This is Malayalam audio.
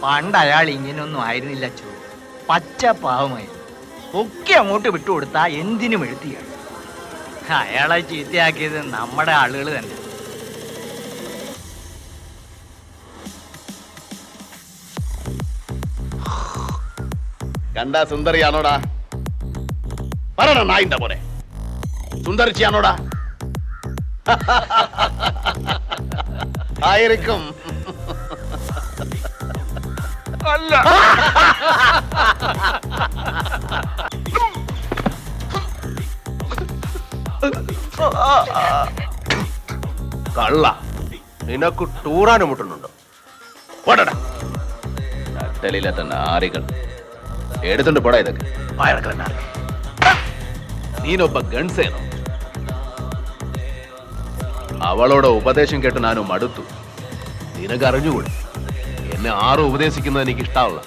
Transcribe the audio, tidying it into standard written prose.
പണ്ട് അയാൾ ഇങ്ങനെയൊന്നും ആയിരുന്നില്ല ചോ. പച്ച പാവമായിരുന്നു. ഒക്കെ അങ്ങോട്ട് വിട്ടുകൊടുത്താ എന്തിനും എഴുത്തിയാണ്. അയാളെ ചീത്തയാക്കിയത് നമ്മുടെ ആളുകൾ തന്നെ. കണ്ടാ സുന്ദരിയാണോടാ? പറയണ നായിന്റെ പോലെ സുന്ദരിച്ചിയാണോടാ? ആയിരിക്കും. അല്ല. കള്ള, നിനക്ക് ടൂറാനും മുട്ടുന്നുണ്ടോ? പോടടാ നട്ടലില്ലാത്ത നാറികൾ. എടുത്തുണ്ട് പോടാ ഇതൊക്കെ. നീനൊಬ್ಬ ഗൺസേനോ? അവളോട് ഉപദേശം കേട്ട് ഞാനും മടുത്തു. നിനക്ക് അറിഞ്ഞുകൂടെ, എന്നെ ആരും ഉപദേശിക്കുന്നത് എനിക്ക് ഇഷ്ടാവില്ല.